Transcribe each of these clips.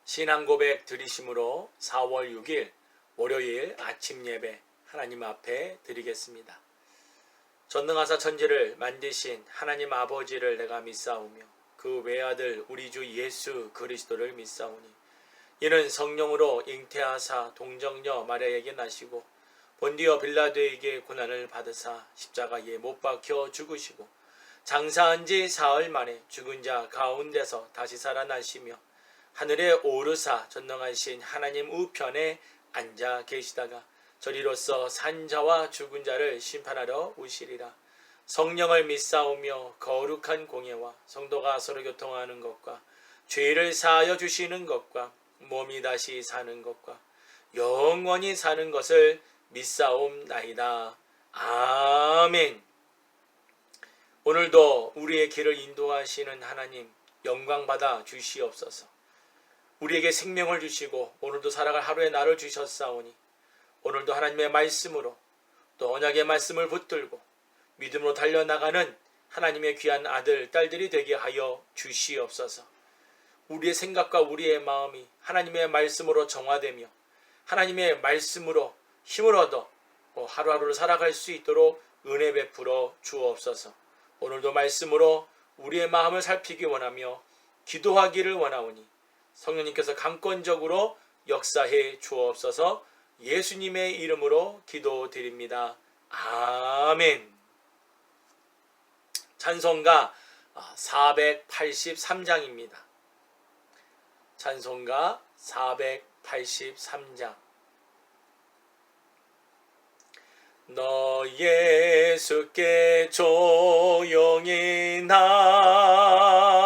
신앙고백 드리심으로 4월 6일 월요일 아침 예배 하나님 앞에 드리겠습니다. 전능하사 천지를 만드신 하나님 아버지를 내가 믿사오며 그 외아들 우리 주 예수 그리스도를 믿사오니 이는 성령으로 잉태하사 동정녀 마리아에게 나시고 본디오 빌라도에게 고난을 받으사 십자가에 못 박혀 죽으시고 장사한 지 사흘 만에 죽은 자 가운데서 다시 살아나시며 하늘에 오르사 전능하신 하나님 우편에 앉아 계시다가 저리로서 산자와 죽은 자를 심판하러 오시리라. 성령을 믿사오며 거룩한 공예와 성도가 서로 교통하는 것과 죄를 사하여 주시는 것과 몸이 다시 사는 것과 영원히 사는 것을 믿사옵나이다. 아멘. 오늘도 우리의 길을 인도하시는 하나님 영광 받아 주시옵소서. 우리에게 생명을 주시고 오늘도 살아갈 하루의 날을 주셨사오니 오늘도 하나님의 말씀으로 또 언약의 말씀을 붙들고 믿음으로 달려나가는 하나님의 귀한 아들, 딸들이 되게 하여 주시옵소서. 우리의 생각과 우리의 마음이 하나님의 말씀으로 정화되며 하나님의 말씀으로 힘을 얻어 하루하루를 살아갈 수 있도록 은혜 베풀어 주옵소서. 오늘도 말씀으로 우리의 마음을 살피기 원하며 기도하기를 원하오니 성령님께서 강권적으로 역사해 주옵소서. 예수님의 이름으로 기도드립니다. 아멘. 찬송가 483장입니다. 찬송가 483장. 너 예수께 조용히 나가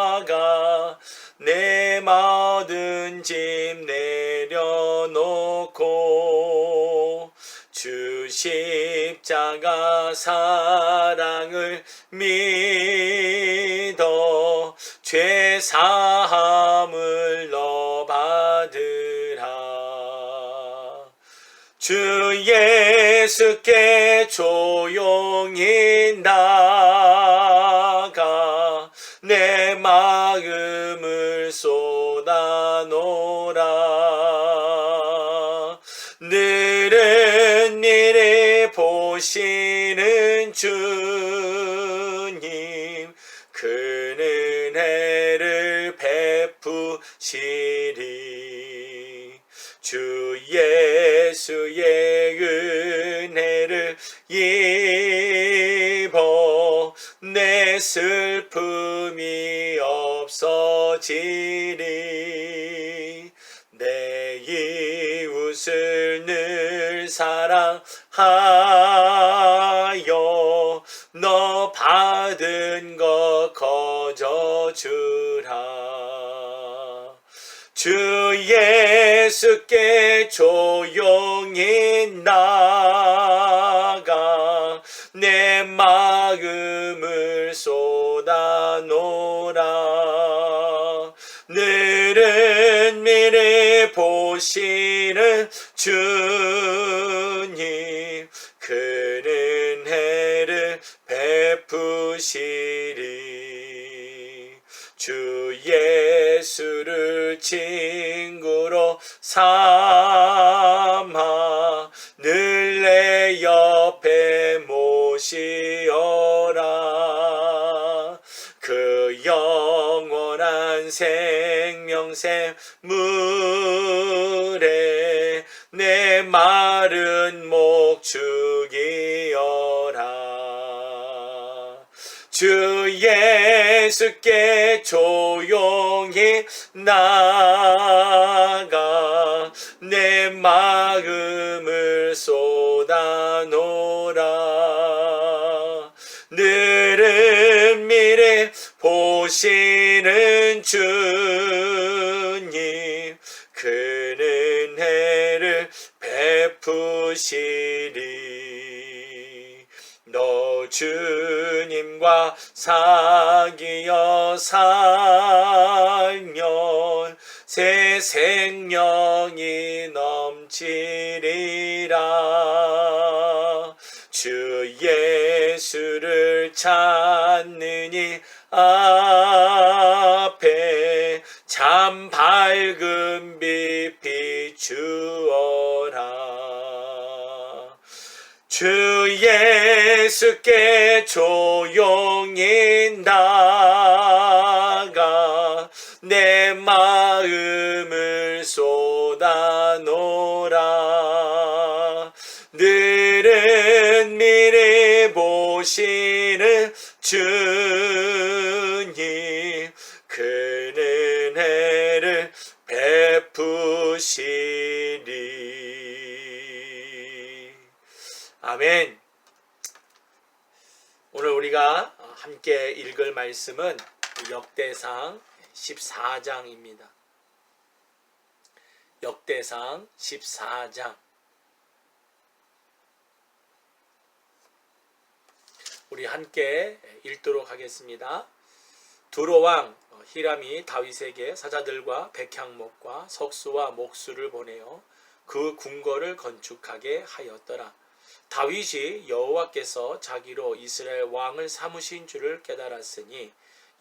내 모든 짐 내려놓고 주 십자가 사랑을 믿어 죄 사함을 너 받으라. 주 예수께 조용히 나가 내 마음을 쏟아놓으라. 늘은 미리 보시는 주님 큰 은혜를 베푸시리. 주 예수의 은혜를 입어 내 슬픔이 없어지리. 내 이웃을 늘 사랑하여 너 받은 것 거저주라. 주 예수께 조용히 나가 내 마음을 쏟아놓으라. 늘은 미리 보시는 주님 큰 은혜를 베푸시리. 주 예수를 친구로 삼아 늘 내 옆에 모시어라. 그 영원한 생명샘 물에 내 마른 목 죽이어라. 주 예수께 조용히 나가 내 마음을 쏟아놓으라. 늘은 미리 보시는 주님 큰 은혜를 베푸시리. 너 주님과 사귀어 살면 새 생명이 넘치리라. 주 예수를 찾느니 앞에 참 맑은 빛 비추어라. 주 예수께 조용히 나가 내 마음을 쏟아놓으라. 늘은 미리 보시는 주님, 큰 은혜를 베푸시리. 아멘. 오늘 우리가 함께 읽을 말씀은 역대상 14장입니다. 역대상 14장. 우리 함께 읽도록 하겠습니다. 두로왕 히람이 다윗에게 사자들과 백향목과 석수와 목수를 보내어 그 궁궐을 건축하게 하였더라. 다윗이 여호와께서 자기로 이스라엘 왕을 삼으신 줄을 깨달았으니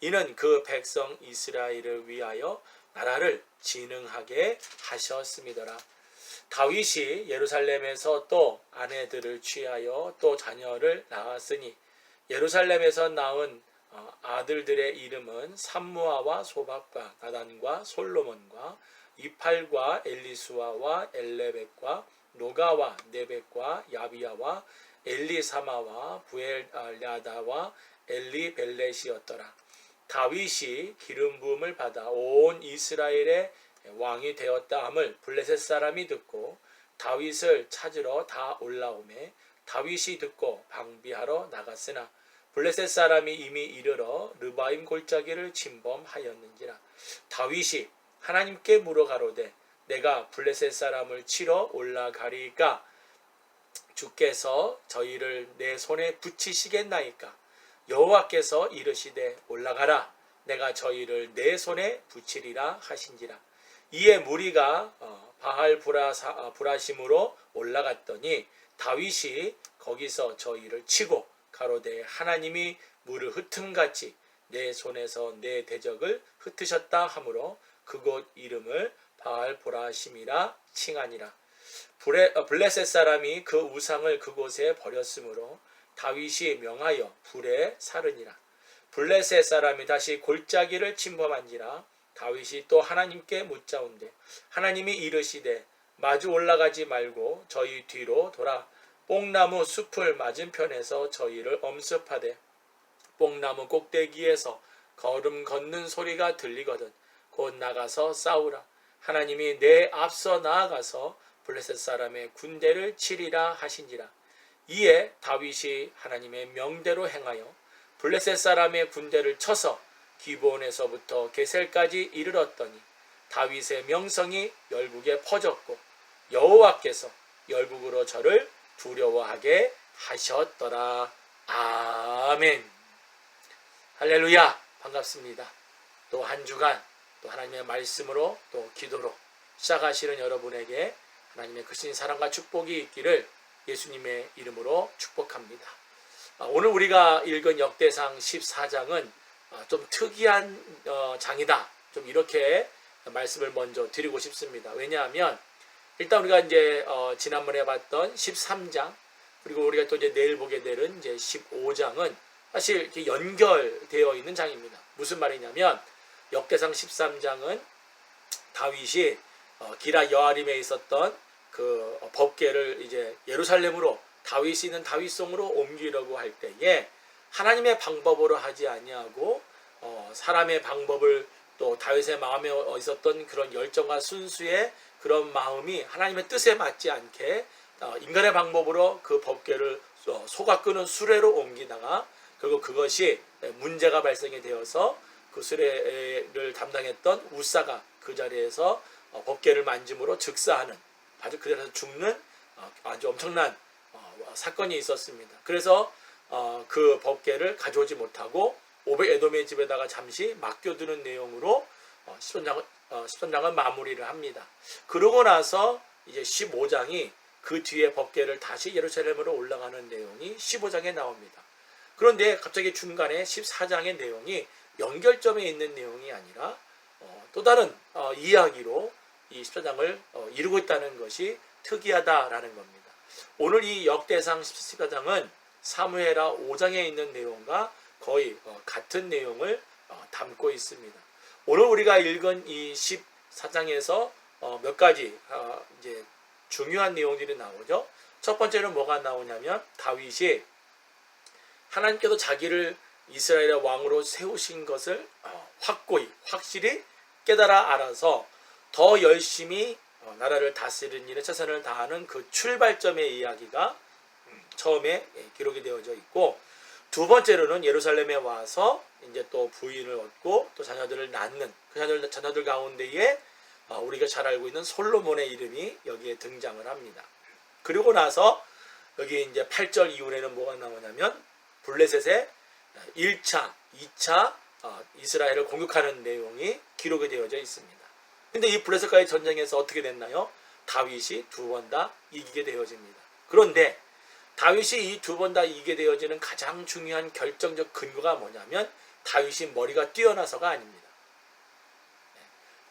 이는 그 백성 이스라엘을 위하여 나라를 진흥하게 하셨음이더라. 다윗이 예루살렘에서 또 아내들을 취하여 또 자녀를 낳았으니 예루살렘에서 낳은 아들들의 이름은 삼무아와 소박과 나단과 솔로몬과 이팔과 엘리수아와 엘레벡과 노가와 네벡과 야비야와 엘리사마와 부엘야다와 엘리벨렛이었더라. 다윗이 기름 부음을 받아 온 이스라엘의 왕이 되었다 함을 블레셋 사람이 듣고 다윗을 찾으러 다 올라오매 다윗이 듣고 방비하러 나갔으나 블레셋 사람이 이미 이르러 르바임 골짜기를 침범하였는지라. 다윗이 하나님께 물어가로되 내가 블레셋 사람을 치러 올라가리까 주께서 저희를 내 손에 붙이시겠나이까. 여호와께서 이르시되 올라가라 내가 저희를 내 손에 붙이리라 하신지라. 이에 무리가 바알 브라심으로 올라갔더니 다윗이 거기서 저희를 치고 가로되 하나님이 물을 흩음같이 내 손에서 내 대적을 흩으셨다 하므로 그곳 이름을 바알 브라심이라 칭하니라. 블레셋 사람이 그 우상을 그곳에 버렸으므로 다윗이 명하여 불에 사르니라. 블레셋 사람이 다시 골짜기를 침범한지라. 다윗이 또 하나님께 묻자온대 하나님이 이르시되 마주 올라가지 말고 저희 뒤로 돌아 뽕나무 숲을 맞은편에서 저희를 엄습하되 뽕나무 꼭대기에서 걸음 걷는 소리가 들리거든 곧 나가서 싸우라. 하나님이 내 앞서 나아가서 블레셋 사람의 군대를 치리라 하신지라. 이에 다윗이 하나님의 명대로 행하여 블레셋 사람의 군대를 쳐서 기브온에서부터 게셀까지 이르렀더니 다윗의 명성이 열국에 퍼졌고 여호와께서 열국으로 저를 두려워하게 하셨더라. 아멘. 할렐루야. 반갑습니다. 또 한 주간 또 하나님의 말씀으로 또 기도로 시작하시는 여러분에게 하나님의 크신 사랑과 축복이 있기를 예수님의 이름으로 축복합니다. 오늘 우리가 읽은 역대상 14장은 좀 특이한 장이다. 좀 이렇게 말씀을 먼저 드리고 싶습니다. 왜냐하면 일단 우리가 이제 지난번에 봤던 13장 그리고 우리가 또 이제 내일 보게 되는 이제 15장은 사실 이렇게 연결되어 있는 장입니다. 무슨 말이냐면 역대상 13장은 다윗이 기라 여아림에 있었던 그 법궤를 이제 예루살렘으로 다윗이 있는 다윗성으로 옮기려고 할 때에 하나님의 방법으로 하지 아니하고 사람의 방법을 또 다윗의 마음에 있었던 그런 열정과 순수의 그런 마음이 하나님의 뜻에 맞지 않게 인간의 방법으로 그 법궤를 속아 끄는 수레로 옮기다가 결국 그것이 문제가 발생이 되어서 그 수레를 담당했던 우사가 그 자리에서 법궤를 만짐으로 즉사하는 아주 그 자리에서 죽는 아주 엄청난 사건이 있었습니다. 그래서 그 법궤를 가져오지 못하고 오벳에돔의 집에다가 잠시 맡겨두는 내용으로 13장은 마무리를 합니다. 그러고 나서 이제 15장이 그 뒤에 법궤를 다시 예루살렘으로 올라가는 내용이 15장에 나옵니다. 그런데 갑자기 중간에 14장의 내용이 연결점에 있는 내용이 아니라 또 다른 이야기로 이 14장을 이루고 있다는 것이 특이하다라는 겁니다. 오늘 이 역대상 14장은 사무엘하 5장에 있는 내용과 거의 같은 내용을 담고 있습니다. 오늘 우리가 읽은 이 14장에서 몇 가지 이제 중요한 내용들이 나오죠. 첫 번째는 뭐가 나오냐면 다윗이 하나님께서 자기를 이스라엘의 왕으로 세우신 것을 확실히 깨달아 알아서 더 열심히 나라를 다스리는 일에 최선을 다하는 그 출발점의 이야기가 처음에 기록이 되어져 있고, 두 번째로는 예루살렘에 와서 이제 또 부인을 얻고 또 자녀들을 낳는 그 자녀들 가운데에 우리가 잘 알고 있는 솔로몬의 이름이 여기에 등장을 합니다. 그리고 나서 여기 이제 8절 이후에는 뭐가 나오냐면 블레셋의 1차, 2차 이스라엘을 공격하는 내용이 기록이 되어져 있습니다. 근데 이 블레셋과의 전쟁에서 어떻게 됐나요? 다윗이 두 번 다 이기게 되어집니다. 그런데 다윗이 이 두 번 다 이기게 되어지는 가장 중요한 결정적 근거가 뭐냐면 다윗이 머리가 뛰어나서가 아닙니다.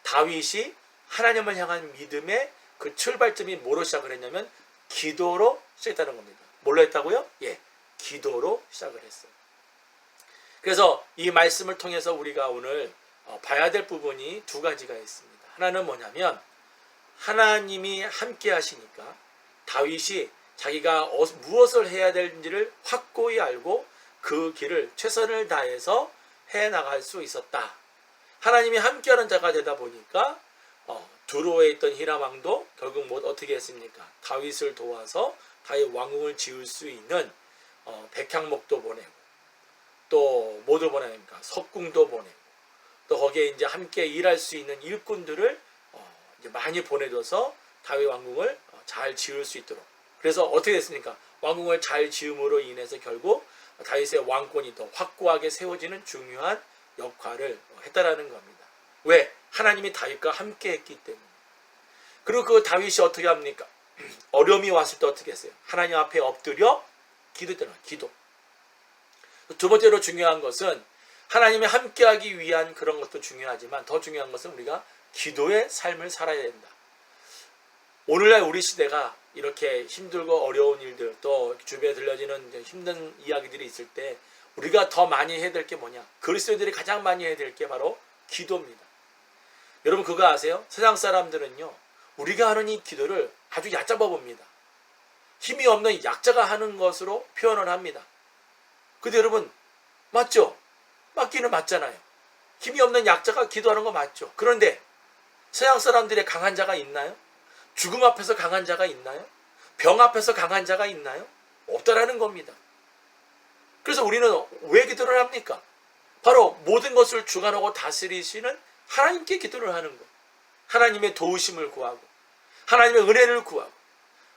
다윗이 하나님을 향한 믿음의 그 출발점이 뭐로 시작을 했냐면 기도로 시작했다는 겁니다. 뭘로 했다고요? 기도로 시작을 했어요. 그래서 이 말씀을 통해서 우리가 오늘 봐야 될 부분이 두 가지가 있습니다. 하나는 뭐냐면 하나님이 함께 하시니까 다윗이 자기가 무엇을 해야 되는지를 확고히 알고 그 길을 최선을 다해서 해나갈 수 있었다. 하나님이 함께하는 자가 되다 보니까 두로에 있던 히람 왕도 결국 어떻게 했습니까? 다윗을 도와서 다윗 왕궁을 지을 수 있는 백향목도 보내고 또 뭐도 보내니까 석궁도 보내고 또 거기에 이제 함께 일할 수 있는 일꾼들을 이제 많이 보내줘서 다윗 왕궁을 잘 지을 수 있도록. 그래서 어떻게 됐습니까? 왕궁을 잘 지음으로 인해서 결국 다윗의 왕권이 더 확고하게 세워지는 중요한 역할을 했다라는 겁니다. 왜? 하나님이 다윗과 함께 했기 때문에. 그리고 그 다윗이 어떻게 합니까? 어려움이 왔을 때 어떻게 했어요? 하나님 앞에 엎드려 기도했다는 거예요. 기도. 두 번째로 중요한 것은 하나님이 함께하기 위한 그런 것도 중요하지만 더 중요한 것은 우리가 기도의 삶을 살아야 된다. 오늘날 우리 시대가 이렇게 힘들고 어려운 일들 또 주변에 들려지는 힘든 이야기들이 있을 때 우리가 더 많이 해야 될 게 뭐냐? 그리스도인들이 가장 많이 해야 될 게 바로 기도입니다. 여러분 그거 아세요? 세상 사람들은요 우리가 하는 이 기도를 아주 얕잡아 봅니다. 힘이 없는 약자가 하는 것으로 표현을 합니다. 근데 여러분 맞죠? 맞기는 맞잖아요. 힘이 없는 약자가 기도하는 거 맞죠? 그런데 서양 사람들의 강한 자가 있나요? 죽음 앞에서 강한 자가 있나요? 병 앞에서 강한 자가 있나요? 없다라는 겁니다. 그래서 우리는 왜 기도를 합니까? 바로 모든 것을 주관하고 다스리시는 하나님께 기도를 하는 것. 하나님의 도우심을 구하고 하나님의 은혜를 구하고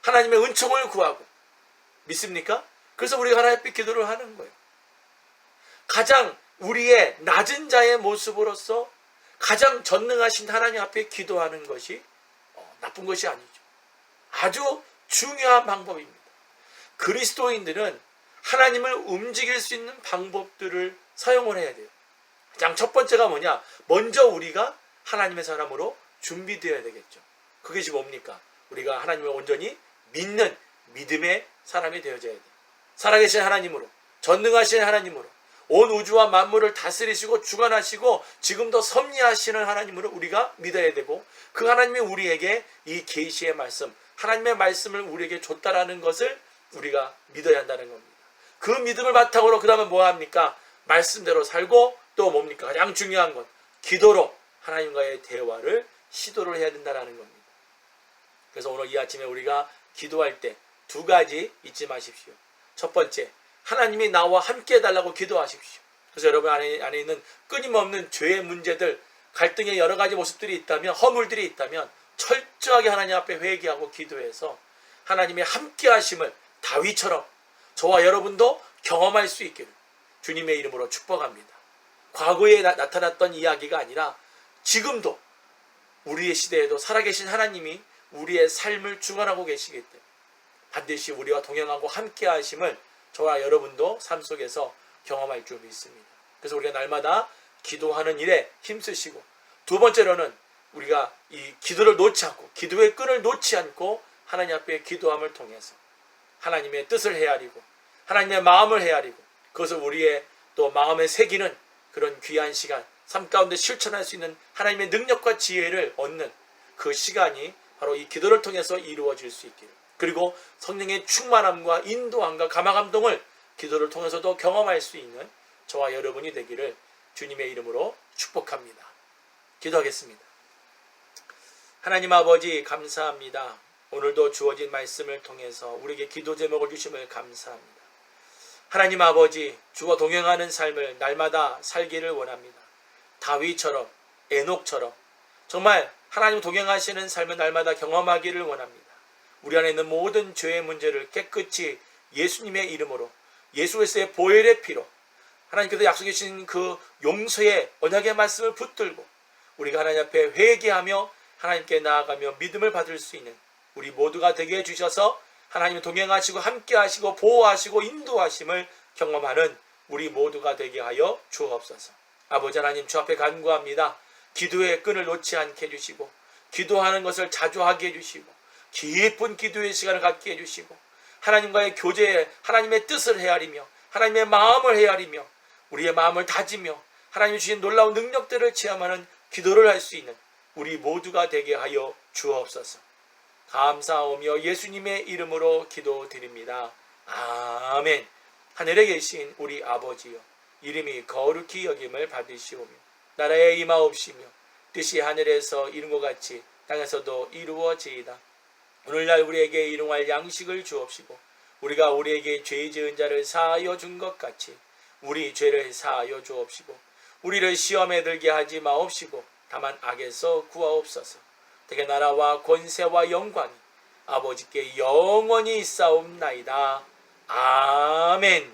하나님의 은총을 구하고. 믿습니까? 그래서 우리가 하나님 앞에 기도를 하는 거예요. 가장 우리의 낮은 자의 모습으로서 가장 전능하신 하나님 앞에 기도하는 것이 나쁜 것이 아니죠. 아주 중요한 방법입니다. 그리스도인들은 하나님을 움직일 수 있는 방법들을 사용을 해야 돼요. 가장 첫 번째가 뭐냐? 먼저 우리가 하나님의 사람으로 준비되어야 되겠죠. 그것이 뭡니까? 우리가 하나님을 온전히 믿는 믿음의 사람이 되어져야 돼요. 살아계신 하나님으로, 전능하신 하나님으로, 온 우주와 만물을 다스리시고 주관하시고 지금도 섭리하시는 하나님으로 우리가 믿어야 되고, 그 하나님이 우리에게 이 계시의 말씀, 하나님의 말씀을 우리에게 줬다라는 것을 우리가 믿어야 한다는 겁니다. 그 믿음을 바탕으로 그 다음에 뭐 합니까? 말씀대로 살고 또 뭡니까? 가장 중요한 건 기도로 하나님과의 대화를 시도를 해야 된다는 겁니다. 그래서 오늘 이 아침에 우리가 기도할 때 두 가지 잊지 마십시오. 첫 번째, 하나님이 나와 함께 해달라고 기도하십시오. 그래서 여러분 안에 있는 끊임없는 죄의 문제들, 갈등의 여러 가지 모습들이 있다면, 허물들이 있다면 철저하게 하나님 앞에 회개하고 기도해서 하나님의 함께 하심을 다윗처럼 저와 여러분도 경험할 수 있기를 주님의 이름으로 축복합니다. 과거에 나타났던 이야기가 아니라 지금도 우리의 시대에도 살아계신 하나님이 우리의 삶을 주관하고 계시기 때문에 반드시 우리와 동행하고 함께 하심을 저와 여러분도 삶 속에서 경험할 줄 믿습니다. 그래서 우리가 날마다 기도하는 일에 힘쓰시고 두 번째로는 우리가 이 기도를 놓지 않고, 기도의 끈을 놓지 않고 하나님 앞에 기도함을 통해서 하나님의 뜻을 헤아리고 하나님의 마음을 헤아리고 그것을 우리의 또 마음에 새기는 그런 귀한 시간, 삶 가운데 실천할 수 있는 하나님의 능력과 지혜를 얻는 그 시간이 바로 이 기도를 통해서 이루어질 수 있기를, 그리고 성령의 충만함과 인도함과 감화감동을 기도를 통해서도 경험할 수 있는 저와 여러분이 되기를 주님의 이름으로 축복합니다. 기도하겠습니다. 하나님 아버지, 감사합니다. 오늘도 주어진 말씀을 통해서 우리에게 기도 제목을 주심을 감사합니다. 하나님 아버지, 주와 동행하는 삶을 날마다 살기를 원합니다. 다윗처럼, 에녹처럼 정말 하나님 동행하시는 삶을 날마다 경험하기를 원합니다. 우리 안에 있는 모든 죄의 문제를 깨끗이 예수님의 이름으로, 예수 그리스도의 보혈의 피로, 하나님께서 약속해 주신 그 용서의 언약의 말씀을 붙들고 우리가 하나님 앞에 회개하며 하나님께 나아가며 믿음을 받을 수 있는 우리 모두가 되게 해주셔서 하나님을 동행하시고 함께하시고 보호하시고 인도하심을 경험하는 우리 모두가 되게 하여 주옵소서. 아버지 하나님, 주 앞에 간구합니다. 기도의 끈을 놓지 않게 해주시고 기도하는 것을 자주 하게 해주시고 깊은 기도의 시간을 갖게 해주시고 하나님과의 교제에 하나님의 뜻을 헤아리며 하나님의 마음을 헤아리며 우리의 마음을 다지며 하나님이 주신 놀라운 능력들을 체험하는 기도를 할 수 있는 우리 모두가 되게 하여 주옵소서. 감사하오며 예수님의 이름으로 기도드립니다. 아멘. 하늘에 계신 우리 아버지여, 이름이 거룩히 여김을 받으시오며 나라에 임하옵시며 뜻이 하늘에서 이룬 것 같이 땅에서도 이루어지이다. 오늘날 우리에게 일용할 양식을 주옵시고 우리가 우리에게 죄 지은 자를 사하여 준 것 같이 우리 죄를 사하여 주옵시고 우리를 시험에 들게 하지 마옵시고 다만 악에서 구하옵소서. 되게 나라와 권세와 영광이 아버지께 영원히 있사옵나이다. 아멘.